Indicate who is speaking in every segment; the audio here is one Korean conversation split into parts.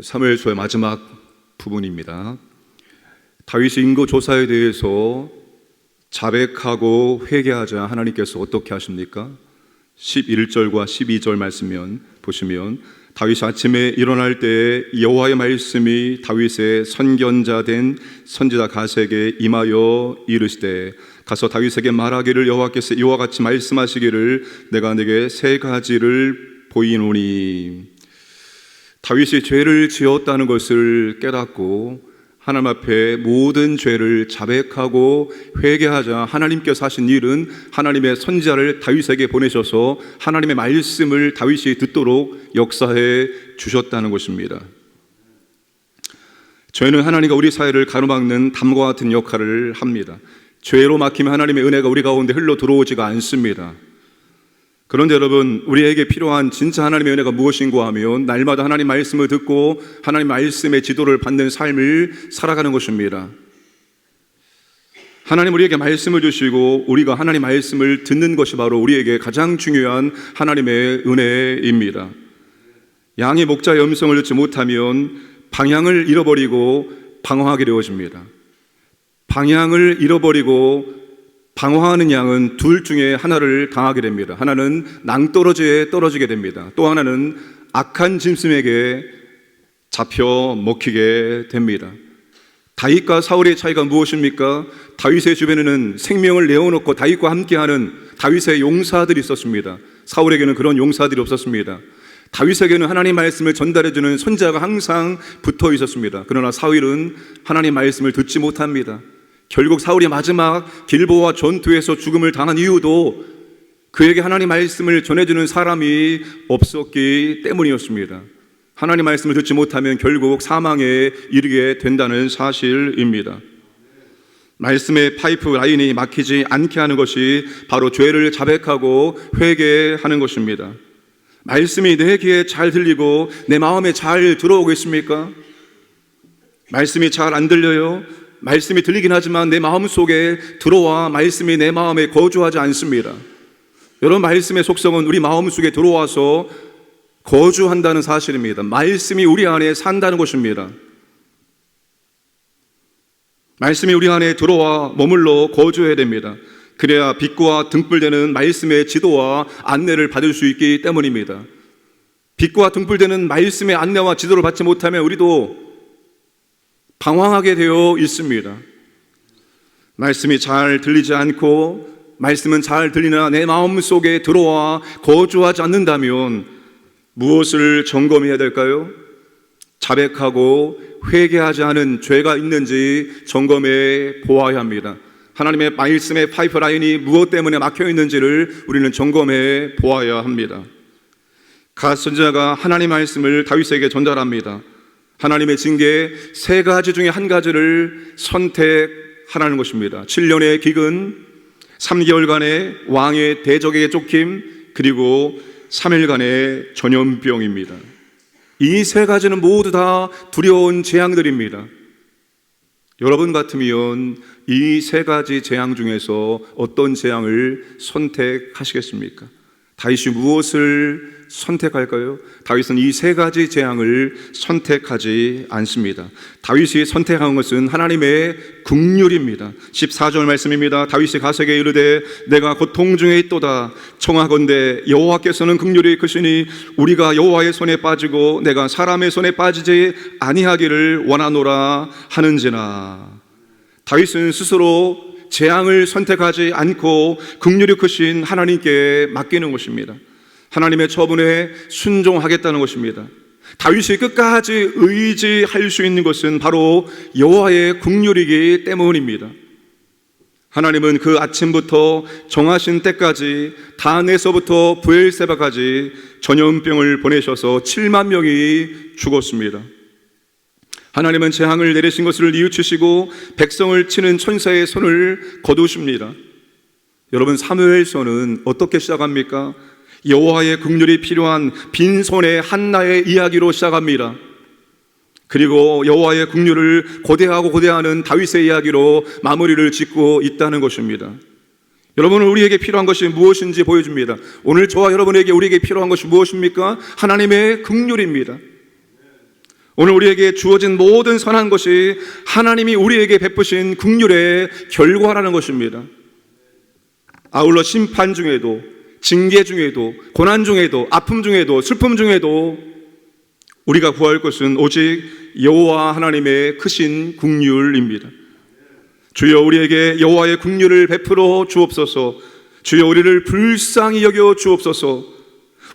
Speaker 1: 사무엘서의 마지막 부분입니다. 다윗의 인고 조사에 대해서 자백하고 회개하자 하나님께서 어떻게 하십니까? 11절과 12절 말씀면 보시면 다윗이 아침에 일어날 때 여호와의 말씀이 다윗의 선견자 된 선지자 갓에게 임하여 이르시되 가서 다윗에게 말하기를 여호와께서 이와 같이 말씀하시기를 내가 내게 세 가지를 보이노니. 다윗이 죄를 지었다는 것을 깨닫고 하나님 앞에 모든 죄를 자백하고 회개하자 하나님께서 하신 일은 하나님의 선지자를 다윗에게 보내셔서 하나님의 말씀을 다윗이 듣도록 역사해 주셨다는 것입니다. 죄는 하나님과 우리 사이를 가로막는 담과 같은 역할을 합니다. 죄로 막히면 하나님의 은혜가 우리 가운데 흘러 들어오지가 않습니다. 그런데 여러분, 우리에게 필요한 진짜 하나님의 은혜가 무엇인가 하면 날마다 하나님 말씀을 듣고 하나님 말씀의 지도를 받는 삶을 살아가는 것입니다. 하나님 우리에게 말씀을 주시고 우리가 하나님 말씀을 듣는 것이 바로 우리에게 가장 중요한 하나님의 은혜입니다. 양이 목자의 음성을 듣지 못하면 방향을 잃어버리고 방황하게 되어집니다. 방향을 잃어버리고 방황하는 양은 둘 중에 하나를 당하게 됩니다. 하나는 낭떠러지에 떨어지게 됩니다. 또 하나는 악한 짐승에게 잡혀 먹히게 됩니다. 다윗과 사울의 차이가 무엇입니까? 다윗의 주변에는 생명을 내어놓고 다윗과 함께하는 다윗의 용사들이 있었습니다. 사울에게는 그런 용사들이 없었습니다. 다윗에게는 하나님 말씀을 전달해주는 선지자가 항상 붙어 있었습니다. 그러나 사울은 하나님 말씀을 듣지 못합니다. 결국 사울이 마지막 길보아 전투에서 죽음을 당한 이유도 그에게 하나님 말씀을 전해주는 사람이 없었기 때문이었습니다. 하나님 말씀을 듣지 못하면 결국 사망에 이르게 된다는 사실입니다. 말씀의 파이프 라인이 막히지 않게 하는 것이 바로 죄를 자백하고 회개하는 것입니다. 말씀이 내 귀에 잘 들리고 내 마음에 잘 들어오고 있습니까? 말씀이 잘 안 들려요? 말씀이 들리긴 하지만 내 마음속에 들어와 말씀이 내 마음에 거주하지 않습니다. 여러분, 말씀의 속성은 우리 마음속에 들어와서 거주한다는 사실입니다. 말씀이 우리 안에 산다는 것입니다. 말씀이 우리 안에 들어와 머물러 거주해야 됩니다. 그래야 빛과 등불되는 말씀의 지도와 안내를 받을 수 있기 때문입니다. 빛과 등불되는 말씀의 안내와 지도를 받지 못하면 우리도 방황하게 되어 있습니다. 말씀이 잘 들리지 않고 말씀은 잘 들리나 내 마음속에 들어와 거주하지 않는다면 무엇을 점검해야 될까요? 자백하고 회개하지 않은 죄가 있는지 점검해 보아야 합니다. 하나님의 말씀의 파이프라인이 무엇 때문에 막혀 있는지를 우리는 점검해 보아야 합니다. 갓 선지자가 하나님 말씀을 다윗에게 전달합니다. 하나님의 징계 세 가지 중에 한 가지를 선택하라는 것입니다. 7년의 기근, 3개월간의 왕의 대적에게 쫓김, 그리고 3일간의 전염병입니다. 이 세 가지는 모두 다 두려운 재앙들입니다. 여러분 같으면 이 세 가지 재앙 중에서 어떤 재앙을 선택하시겠습니까? 다윗이 무엇을 선택할까요? 다윗은 이 세 가지 재앙을 선택하지 않습니다. 다윗이 선택한 것은 하나님의 긍휼입니다. 14절 말씀입니다. 다윗이 갓에게 이르되 내가 고통 중에 있도다. 청하건대 여호와께서는 긍휼이 크시니 우리가 여호와의 손에 빠지고 내가 사람의 손에 빠지지 아니하기를 원하노라 하는지나. 다윗은 스스로 재앙을 선택하지 않고 긍휼이 크신 하나님께 맡기는 것입니다. 하나님의 처분에 순종하겠다는 것입니다. 다윗이 끝까지 의지할 수 있는 것은 바로 여호와의 긍휼이기 때문입니다. 하나님은 그 아침부터 정하신 때까지 단에서부터 브엘세바까지 전염병을 보내셔서 7만 명이 죽었습니다. 하나님은 재앙을 내리신 것을 뉘우치시고 백성을 치는 천사의 손을 거두십니다. 여러분, 사무엘서는 어떻게 시작합니까? 여호와의 긍휼이 필요한 빈손의 한나의 이야기로 시작합니다. 그리고 여호와의 긍휼을 고대하고 고대하는 다윗의 이야기로 마무리를 짓고 있다는 것입니다. 여러분은 우리에게 필요한 것이 무엇인지 보여줍니다. 오늘 저와 여러분에게 우리에게 필요한 것이 무엇입니까? 하나님의 긍휼입니다. 오늘 우리에게 주어진 모든 선한 것이 하나님이 우리에게 베푸신 긍휼의 결과라는 것입니다. 아울러 심판 중에도, 징계 중에도, 고난 중에도, 아픔 중에도, 슬픔 중에도 우리가 구할 것은 오직 여호와 하나님의 크신 긍휼입니다. 주여 우리에게 여호와의 긍휼을 베풀어 주옵소서. 주여 우리를 불쌍히 여겨 주옵소서.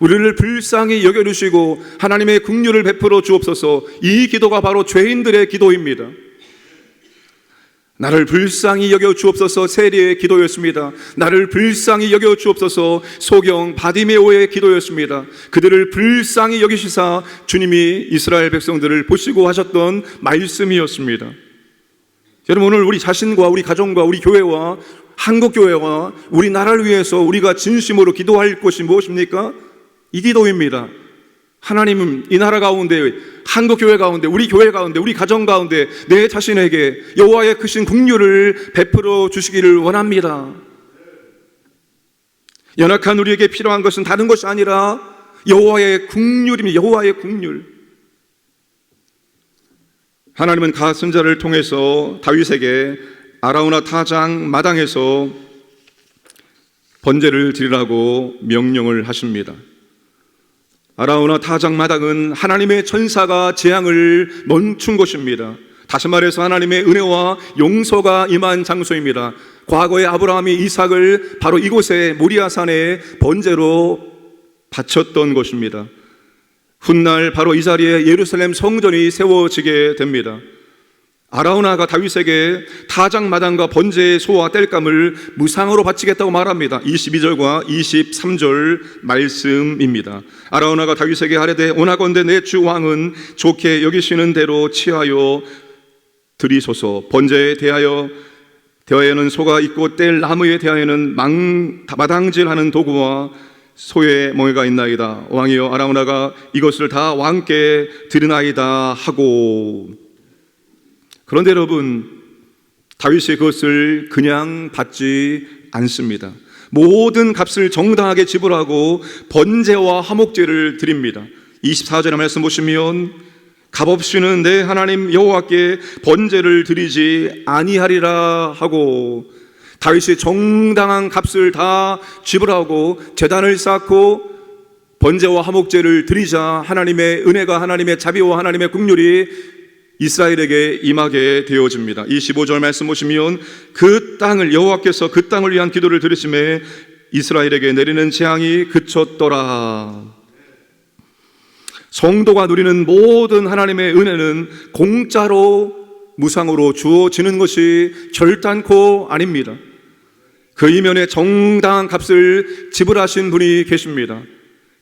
Speaker 1: 우리를 불쌍히 여겨주시고 하나님의 긍휼을 베풀어 주옵소서. 이 기도가 바로 죄인들의 기도입니다. 나를 불쌍히 여겨 주옵소서 세리의 기도였습니다. 나를 불쌍히 여겨 주옵소서 소경 바디메오의 기도였습니다. 그들을 불쌍히 여기시사 주님이 이스라엘 백성들을 보시고 하셨던 말씀이었습니다. 여러분, 오늘 우리 자신과 우리 가정과 우리 교회와 한국교회와 우리나라를 위해서 우리가 진심으로 기도할 것이 무엇입니까? 이 기도입니다. 하나님은 이 나라 가운데, 한국교회 가운데, 우리 교회 가운데, 우리 가정 가운데 내 자신에게 여호와의 크신 긍휼을 베풀어 주시기를 원합니다. 연약한 우리에게 필요한 것은 다른 것이 아니라 여호와의 긍휼입니다. 여호와의 긍휼. 하나님은 가 선지자를 통해서 다윗에게 아라우나 타작 마당에서 번제를 드리라고 명령을 하십니다. 아라우나 타작 마당은 하나님의 천사가 재앙을 멈춘 곳입니다. 다시 말해서 하나님의 은혜와 용서가 임한 장소입니다. 과거에 아브라함이 이삭을 바로 이곳에 모리아산에 번제로 바쳤던 곳입니다. 훗날 바로 이 자리에 예루살렘 성전이 세워지게 됩니다. 아라우나가 다윗에게 타작 마당과 번제의 소와 땔감을 무상으로 바치겠다고 말합니다. 22절과 23절 말씀입니다. 아라우나가 다윗에게 하려되 오나건대 내 주 왕은 좋게 여기시는 대로 취하여 드리소서. 번제에 대하여는 소가 있고 뗄 나무에 대하여는 마당질하는 도구와 소의 멍에가 있나이다. 왕이여 아라우나가 이것을 다 왕께 드리나이다 하고. 그런데 여러분, 다윗이 그것을 그냥 받지 않습니다. 모든 값을 정당하게 지불하고 번제와 화목제를 드립니다. 24절의 말씀 보시면 값없이는 내 하나님 여호와께 번제를 드리지 아니하리라 하고, 다윗이 정당한 값을 다 지불하고 제단을 쌓고 번제와 화목제를 드리자 하나님의 은혜가, 하나님의 자비와 하나님의 긍휼이 이스라엘에게 임하게 되어집니다. 25절 말씀 보시면 그 땅을, 여호와께서 그 땅을 위한 기도를 들으심에 이스라엘에게 내리는 재앙이 그쳤더라. 성도가 누리는 모든 하나님의 은혜는 공짜로, 무상으로 주어지는 것이 결단코 아닙니다. 그 이면에 정당한 값을 지불하신 분이 계십니다.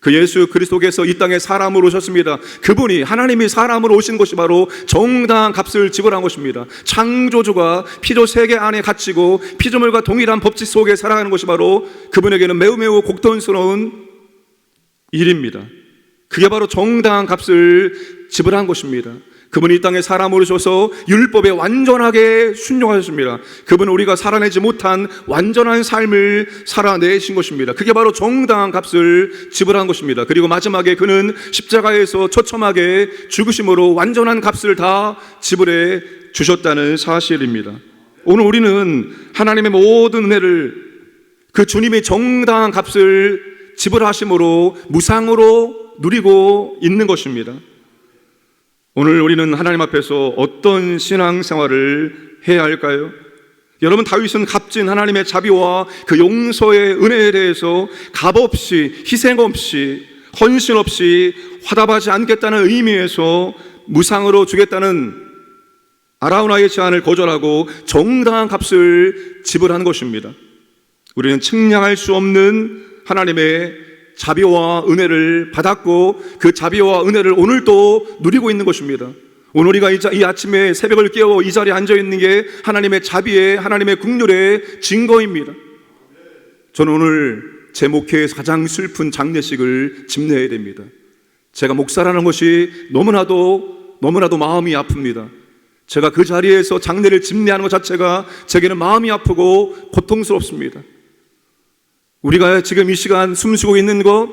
Speaker 1: 그 예수 그리스도께서 이 땅에 사람으로 오셨습니다. 그분이, 하나님이 사람으로 오신 것이 바로 정당한 값을 지불한 것입니다. 창조주가 피조 세계 안에 갇히고 피조물과 동일한 법칙 속에 살아가는 것이 바로 그분에게는 매우 고통스러운 일입니다. 그게 바로 정당한 값을 지불한 것입니다. 그분이 이 땅에 사람으로 오셔서 율법에 완전하게 순종하셨습니다. 그분은 우리가 살아내지 못한 완전한 삶을 살아내신 것입니다. 그게 바로 정당한 값을 지불한 것입니다. 그리고 마지막에 그는 십자가에서 처참하게 죽으심으로 완전한 값을 다 지불해 주셨다는 사실입니다. 오늘 우리는 하나님의 모든 은혜를, 그 주님이 정당한 값을 지불하심으로 무상으로 누리고 있는 것입니다. 오늘 우리는 하나님 앞에서 어떤 신앙생활을 해야 할까요? 여러분, 다윗은 값진 하나님의 자비와 그 용서의 은혜에 대해서 값없이, 희생 없이, 헌신 없이 화답하지 않겠다는 의미에서 무상으로 주겠다는 아라우나의 제안을 거절하고 정당한 값을 지불한 것입니다. 우리는 측량할 수 없는 하나님의 자비와 은혜를 받았고 그 자비와 은혜를 오늘도 누리고 있는 것입니다. 오늘 우리가 이 아침에 새벽을 깨워 이 자리에 앉아있는 게 하나님의 자비의, 하나님의 긍휼의 증거입니다. 저는 오늘 제 목회에서 가장 슬픈 장례식을 집례해야 됩니다. 제가 목사라는 것이 너무나도 마음이 아픕니다. 제가 그 자리에서 장례를 집례하는 것 자체가 제게는 마음이 아프고 고통스럽습니다. 우리가 지금 이 시간 숨쉬고 있는 것,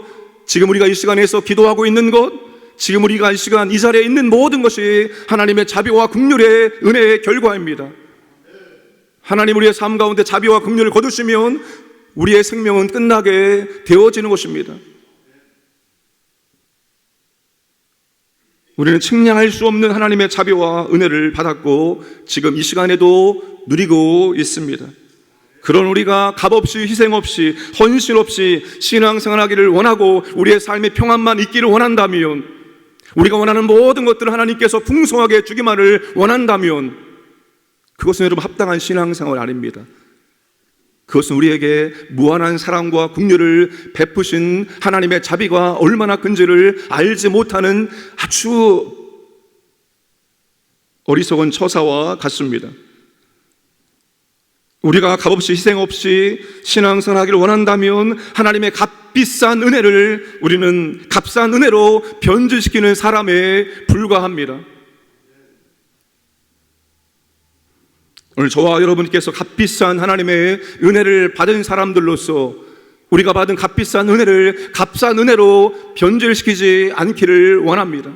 Speaker 1: 지금 우리가 이 시간에서 기도하고 있는 것, 지금 우리가 이 시간 이 자리에 있는 모든 것이 하나님의 자비와 긍휼의 은혜의 결과입니다. 하나님 우리의 삶 가운데 자비와 긍휼을 거두시면 우리의 생명은 끝나게 되어지는 것입니다. 우리는 측량할 수 없는 하나님의 자비와 은혜를 받았고 지금 이 시간에도 누리고 있습니다. 그런 우리가 값없이 희생 없이 헌신 없이 신앙생활하기를 원하고 우리의 삶의 평안만 있기를 원한다면, 우리가 원하는 모든 것들을 하나님께서 풍성하게 주기만을 원한다면 그것은 여러분 합당한 신앙생활 아닙니다. 그것은 우리에게 무한한 사랑과 긍휼을 베푸신 하나님의 자비가 얼마나 큰지를 알지 못하는 아주 어리석은 처사와 같습니다. 우리가 값없이 희생 없이 신앙생활하기를 원한다면 하나님의 값비싼 은혜를 우리는 값싼 은혜로 변질시키는 사람에 불과합니다. 오늘 저와 여러분께서 값비싼 하나님의 은혜를 받은 사람들로서 우리가 받은 값비싼 은혜를 값싼 은혜로 변질시키지 않기를 원합니다.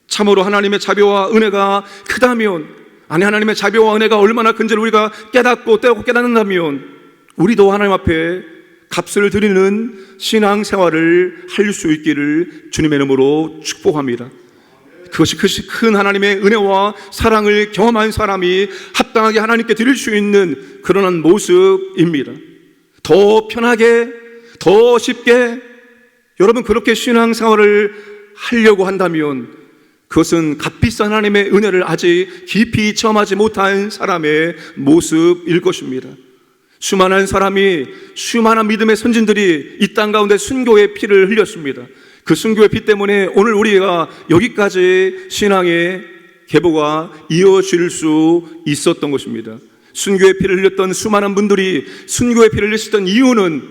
Speaker 1: 참으로 하나님의 자비와 은혜가 크다면, 아니 하나님의 자비와 은혜가 얼마나 큰지를 우리가 깨닫고 깨닫는다면 우리도 하나님 앞에 값을 드리는 신앙생활을 할 수 있기를 주님의 이름으로 축복합니다. 그것이 큰 하나님의 은혜와 사랑을 경험한 사람이 합당하게 하나님께 드릴 수 있는 그런 모습입니다. 더 편하게, 더 쉽게 여러분 그렇게 신앙생활을 하려고 한다면 그것은 값비싼 하나님의 은혜를 아직 깊이 체험하지 못한 사람의 모습일 것입니다. 수많은 사람이, 수많은 믿음의 선진들이 이 땅 가운데 순교의 피를 흘렸습니다. 그 순교의 피 때문에 오늘 우리가 여기까지 신앙의 계보가 이어질 수 있었던 것입니다. 순교의 피를 흘렸던 수많은 분들이 순교의 피를 흘렸던 이유는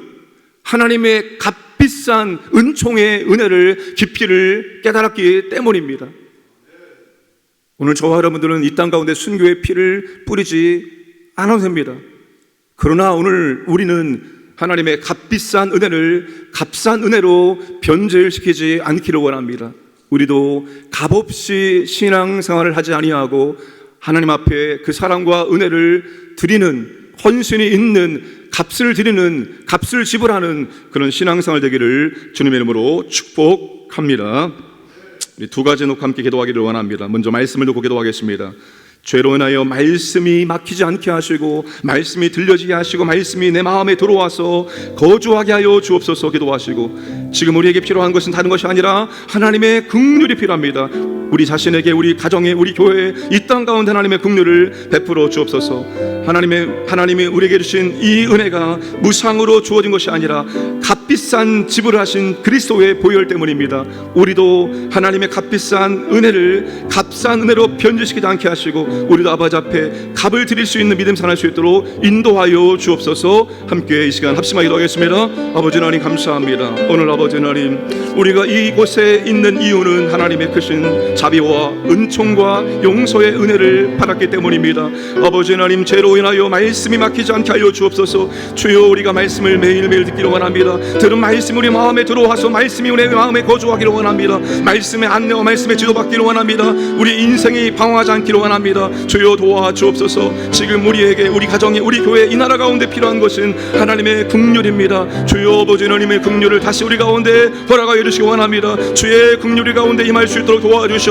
Speaker 1: 하나님의 값비싼 은총의 은혜를 깊이를 깨달았기 때문입니다. 오늘 저와 여러분들은 이 땅 가운데 순교의 피를 뿌리지 않아도 됩니다. 그러나 오늘 우리는 하나님의 값비싼 은혜를 값싼 은혜로 변질시키지 않기를 원합니다. 우리도 값없이 신앙생활을 하지 아니하고 하나님 앞에 그 사랑과 은혜를 드리는, 헌신이 있는, 값을 드리는, 값을 지불하는 그런 신앙생활 되기를 주님의 이름으로 축복합니다. 우리 두 가지 놓고 함께 기도하기를 원합니다. 먼저 말씀을 놓고 기도하겠습니다. 죄로 인하여 말씀이 막히지 않게 하시고 말씀이 들려지게 하시고 말씀이 내 마음에 들어와서 거주하게 하여 주옵소서 기도하시고, 지금 우리에게 필요한 것은 다른 것이 아니라 하나님의 긍휼이 필요합니다. 우리 자신에게, 우리 가정에, 우리 교회에, 이 땅 가운데 하나님의 긍휼을 베풀어 주옵소서. 하나님이 우리에게 주신 이 은혜가 무상으로 주어진 것이 아니라 값비싼 지불을 하신 그리스도의 보혈 때문입니다. 우리도 하나님의 값비싼 은혜를 값싼 은혜로 변질시키지 않게 하시고 우리도 아버지 앞에 값을 드릴 수 있는 믿음 살아날 수 있도록 인도하여 주옵소서. 함께 이 시간 합심하게 기도하겠습니다. 아버지 하나님 감사합니다. 오늘 아버지 하나님, 우리가 이곳에 있는 이유는 하나님의 크신 자비와 은총과 용서의 은혜를 받았기 때문입니다. 아버지 하나님, 죄로 인하여 말씀이 막히지 않게 하여 주옵소서. 주여, 우리가 말씀을 매일매일 듣기를 원합니다. 들은 말씀 우리 마음에 들어와서 말씀이 우리 마음에 거주하기를 원합니다. 말씀의 안내와 말씀의 지도받기를 원합니다. 우리 인생이 방황하지 않기를 원합니다. 주여 도와주옵소서. 지금 우리에게, 우리 가정에, 우리 교회, 이 나라 가운데 필요한 것은 하나님의 긍휼입니다. 주여 아버지 하나님의 긍휼을 다시 우리 가운데 허락하여 주시기 원합니다. 주의 긍휼이 가운데 임할 수 있도록 도와주시옵소서.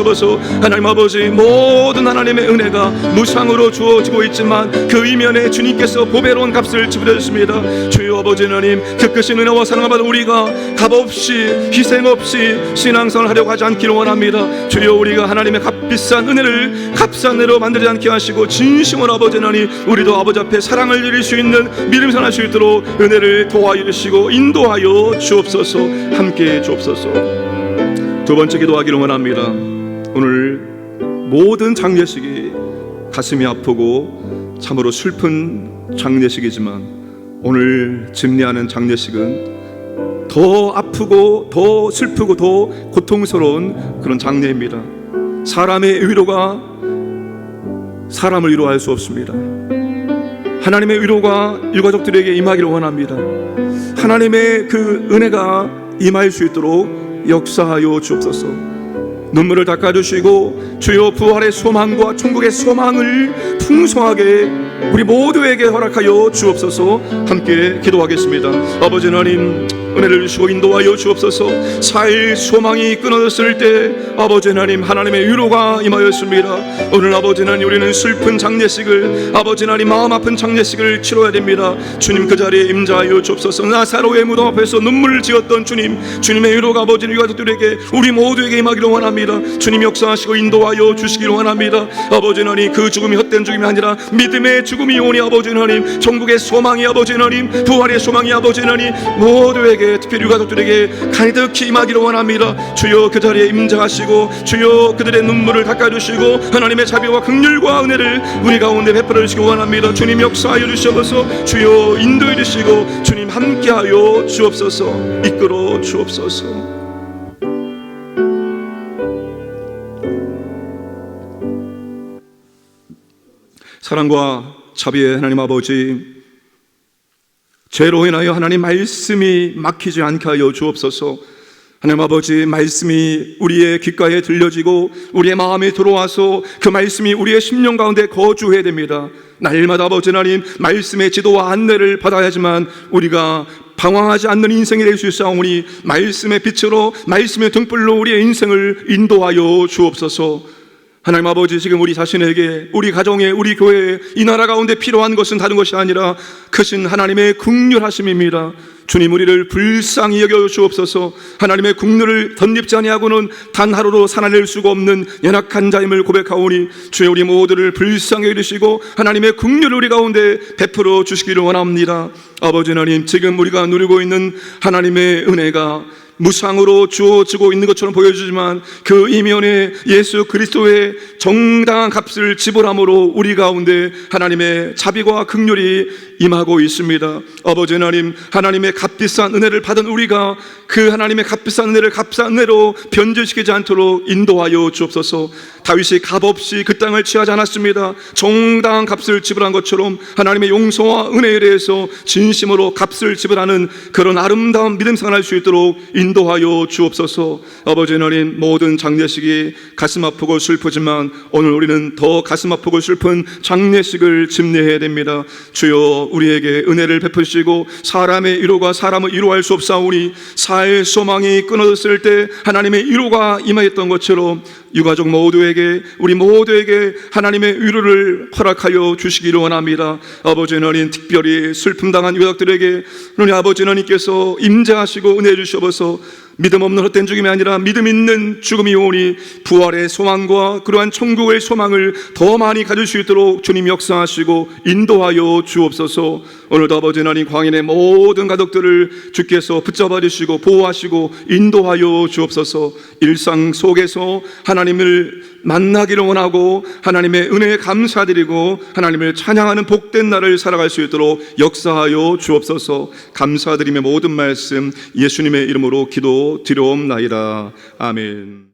Speaker 1: 하나님 아버지, 모든 하나님의 은혜가 무상으로 주어지고 있지만 그 이면에 주님께서 보배로운 값을 지불해 주십니다. 주여 아버지 하나님, 그 크신 은혜와 사랑을 받은 우리가 값없이 희생 없이 신앙생활을 하려고 하지 않기를 원합니다. 주여, 우리가 하나님의 값비싼 은혜를 값싼 은혜로 만들지 않게 하시고 진심으로 아버지 하나님, 우리도 아버지 앞에 사랑을 드릴 수 있는 믿음 생활할 수 있도록 은혜를 도와주시고 인도하여 주옵소서. 함께해 주옵소서. 두 번째 기도하기를 원합니다. 오늘 모든 장례식이 가슴이 아프고 참으로 슬픈 장례식이지만 오늘 집례하는 장례식은 더 아프고 더 슬프고 더 고통스러운 그런 장례입니다. 사람의 위로가 사람을 위로할 수 없습니다. 하나님의 위로가 일가족들에게 임하기를 원합니다. 하나님의 그 은혜가 임할 수 있도록 역사하여 주옵소서. 눈물을 닦아주시고 주여 부활의 소망과 천국의 소망을 풍성하게 우리 모두에게 허락하여 주옵소서. 함께 기도하겠습니다. 아버지 하나님, 은혜를 주시고 인도하여 주옵소서. 사일 소망이 끊어졌을 때 아버지 하나님, 하나님의 위로가 임하였습니다. 오늘 아버지 하나님, 우리는 슬픈 장례식을, 아버지 하나님, 마음 아픈 장례식을 치러야 됩니다. 주님, 그 자리에 임자하여 주옵소서. 나사로의 무덤 앞에서 눈물을 지었던 주님, 주님의 위로가 아버지 유가족들에게, 우리 모두에게 임하기를 원합니다. 주님 역사하시고 인도하여 주시기를 원합니다. 아버지 하나님, 그 죽음이 헛된 죽음이 아니라 믿음의 죽음이 오니 아버지 하나님, 천국의 소망이 아버지 하나님, 부활의 소망이 아버지 하나님, 모두에게 특별히 유가족들에게 가득히 임하기를 원합니다. 주여 그 자리에 임장하시고 주여 그들의 눈물을 닦아주시고 하나님의 자비와 긍휼과 은혜를 우리 가운데 베풀어 주시기 원합니다. 주님 역사하여 주시옵소서. 주여 인도해 주시고 주님 함께하여 주옵소서. 이끌어 주옵소서. 사랑과 자비의 하나님 아버지, 죄로 인하여 하나님 말씀이 막히지 않게 하여 주옵소서. 하나님 아버지, 말씀이 우리의 귓가에 들려지고 우리의 마음에 들어와서 그 말씀이 우리의 심령 가운데 거주해야 됩니다. 날마다 아버지 하나님, 말씀의 지도와 안내를 받아야지만 우리가 방황하지 않는 인생이 될 수 있사오니 말씀의 빛으로, 말씀의 등불로 우리의 인생을 인도하여 주옵소서. 하나님 아버지, 지금 우리 자신에게, 우리 가정에, 우리 교회에, 이 나라 가운데 필요한 것은 다른 것이 아니라 크신 하나님의 긍휼하심입니다. 주님, 우리를 불쌍히 여겨 주옵소서. 하나님의 긍휼을 덧입지 아니하고는 단 하루도 살아낼 수가 없는 연약한 자임을 고백하오니 주여 우리 모두를 불쌍히 여기시고 하나님의 긍휼을 우리 가운데 베풀어 주시기를 원합니다. 아버지 하나님, 지금 우리가 누리고 있는 하나님의 은혜가 무상으로 주어지고 있는 것처럼 보여주지만 그 이면에 예수 그리스도의 정당한 값을 지불함으로 우리 가운데 하나님의 자비와 긍휼이 임하고 있습니다. 아버지 하나님, 하나님의 값비싼 은혜를 받은 우리가 그 하나님의 값비싼 은혜를 값싼 은혜로 변질시키지 않도록 인도하여 주옵소서. 다윗이 값없이 그 땅을 취하지 않았습니다. 정당한 값을 지불한 것처럼 하나님의 용서와 은혜에 대해서 진심으로 값을 지불하는 그런 아름다운 믿음 생활할 수 있도록 인도하여 주옵소서. 아버지 하나님, 모든 장례식이 가슴 아프고 슬프지만 오늘 우리는 더 가슴 아프고 슬픈 장례식을 집례해야 됩니다. 주여 우리에게 은혜를 베푸시고 사람의 위로가 사람을 위로할 수 없사오니 사의 소망이 끊어졌을 때 하나님의 위로가 임하였던 것처럼 유가족 모두에게, 우리 모두에게 하나님의 위로를 허락하여 주시기를 원합니다. 아버지 하나님, 특별히 슬픔 당한 유가족들에게 우리 아버지 하나님께서 임재하시고 은혜 주시옵소서. 믿음 없는 헛된 죽음이 아니라 믿음 있는 죽음이 오니 부활의 소망과 그러한 천국의 소망을 더 많이 가질 수 있도록 주님 역사하시고 인도하여 주옵소서. 오늘도 아버지 하나님, 광인의 모든 가족들을 주께서 붙잡아 주시고 보호하시고 인도하여 주옵소서. 일상 속에서 하나님을 만나기를 원하고 하나님의 은혜에 감사드리고 하나님을 찬양하는 복된 날을 살아갈 수 있도록 역사하여 주옵소서. 감사드리며 모든 말씀 예수님의 이름으로 기도드려옵나이다. 아멘.